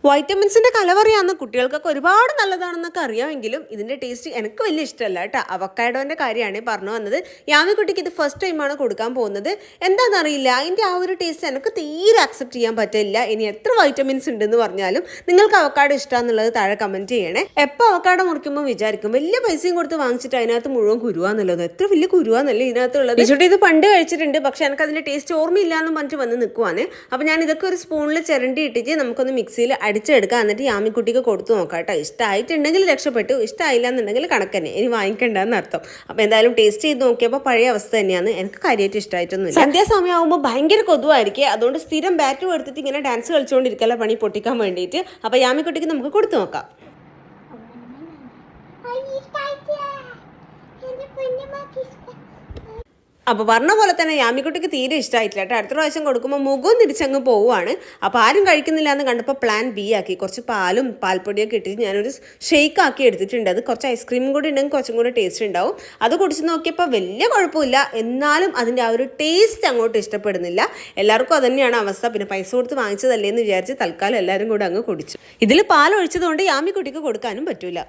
വൈറ്റമിൻസിൻ്റെ കലവറിയാന്ന് കുട്ടികൾക്കൊക്കെ ഒരുപാട് നല്ലതാണെന്നൊക്കെ അറിയാമെങ്കിലും ഇതിൻ്റെ ടേസ്റ്റ് എനിക്ക് വലിയ ഇഷ്ടമല്ല കേട്ടോ. അവക്കാഡോൻ്റെ കാര്യമാണ് പറഞ്ഞു വന്നത്. യാമിക്കുട്ടിക്ക് ഇത് ഫസ്റ്റ് ടൈമാണ് കൊടുക്കാൻ പോകുന്നത്. എന്താണെന്നറിയില്ല, അതിൻ്റെ ആ ഒരു ടേസ്റ്റ് എനിക്ക് തീരെ അക്സെപ്റ്റ് ചെയ്യാൻ പറ്റില്ല. ഇനി എത്ര വൈറ്റമിൻസ് ഉണ്ടെന്ന് പറഞ്ഞാലും നിങ്ങൾക്ക് അവക്കാഡോ ഇഷ്ടമാണെന്നുള്ളത് താഴെ കമൻറ്റ് ചെയ്യണേ. എപ്പോൾ അവക്കാഡോ മുറിക്കുമ്പോൾ വിചാരിക്കും വലിയ പൈസയും കൊടുത്ത് വാങ്ങിച്ചിട്ട് അതിനകത്ത് മുഴുവൻ കുരുവാന്നുള്ളത്. എത്ര വലിയ കുരുവാന്നല്ലേ ഇതിനകത്തുള്ളത്. വിശുട്ടി ഇത് പണ്ട് കഴിച്ചിട്ടുണ്ട്, പക്ഷെ എനിക്ക് അതിൻ്റെ ടേസ്റ്റ് ഓർമ്മയില്ല എന്ന് പറഞ്ഞിട്ട് വന്ന് നിൽക്കുവാണ്. അപ്പോൾ ഞാൻ ഇതൊക്കെ ഒരു സ്പൂണിൽ ചിരണ്ടി ഇട്ടിട്ട് നമുക്കൊന്ന് മിക്സിയിൽ അടിച്ചെടുക്കുക. എന്നിട്ട് യാമിക്കുട്ടിക്ക് കൊടുത്തു നോക്കാം കേട്ടോ. ഇഷ്ടമായിട്ടുണ്ടെങ്കിൽ രക്ഷപ്പെട്ടു, ഇഷ്ടമായില്ല എന്നുണ്ടെങ്കിൽ കണക്കന്നെ, ഇനി വാങ്ങിക്കണ്ടെന്ന് അർത്ഥം. അപ്പോൾ എന്തായാലും ടേസ്റ്റ് ചെയ്ത് നോക്കിയപ്പോൾ പഴയ അവസ്ഥ തന്നെയാണ്. എനിക്ക് കാര്യമായിട്ട് ഇഷ്ടമായിട്ടൊന്നുമില്ല. സന്ധ്യാസമയമാകുമ്പോൾ ഭയങ്കര കൊതുവായിരിക്കും. അതുകൊണ്ട് സ്ഥിരം ബാറ്റും എടുത്തിട്ട് ഇങ്ങനെ ഡാൻസ് കളിച്ചുകൊണ്ടിരിക്കല പണി പൊട്ടിക്കാൻ വേണ്ടിയിട്ട്. അപ്പോൾ യാമിക്കുട്ടിക്ക് നമുക്ക് കൊടുത്തു നോക്കാം. അപ്പോൾ പറഞ്ഞ പോലെ തന്നെ യാമിക്കുട്ടിക്ക് തീരെ ഇഷ്ടമായിട്ടില്ല കേട്ടോ. അടുത്ത പ്രാവശ്യം കൊടുക്കുമ്പോൾ മുഖവും തിരിച്ചങ്ങ് പോവുകയാണ്. അപ്പോൾ ആരും കഴിക്കുന്നില്ല എന്ന് കണ്ടപ്പോൾ പ്ലാൻ ബി ആക്കി. കുറച്ച് പാലും പാൽപ്പൊടിയൊക്കെ ഇട്ടിട്ട് ഞാനൊരു ഷെയ്ക്ക് ആക്കി എടുത്തിട്ടുണ്ട്. അത് കുറച്ച് ഐസ്ക്രീമും കൂടി ഉണ്ടെങ്കിൽ കുറച്ചും കൂടി ടേസ്റ്റ് ഉണ്ടാവും. അത് കുടിച്ച് നോക്കിയപ്പോൾ വലിയ കുഴപ്പമില്ല. എന്നാലും അതിൻ്റെ ആ ഒരു ടേസ്റ്റ് അങ്ങോട്ട് ഇഷ്ടപ്പെടുന്നില്ല. എല്ലാവർക്കും അതുതന്നെയാണ് അവസ്ഥ. പിന്നെ പൈസ കൊടുത്ത് വാങ്ങിച്ചതല്ലേ എന്ന് വിചാരിച്ച് തൽക്കാലം എല്ലാവരും കൂടെ അങ്ങ് കുടിച്ചു. ഇതിൽ പാൽ ഒഴിച്ചതുകൊണ്ട് യാമിക്കുട്ടിക്ക് കൊടുക്കാനും പറ്റൂല.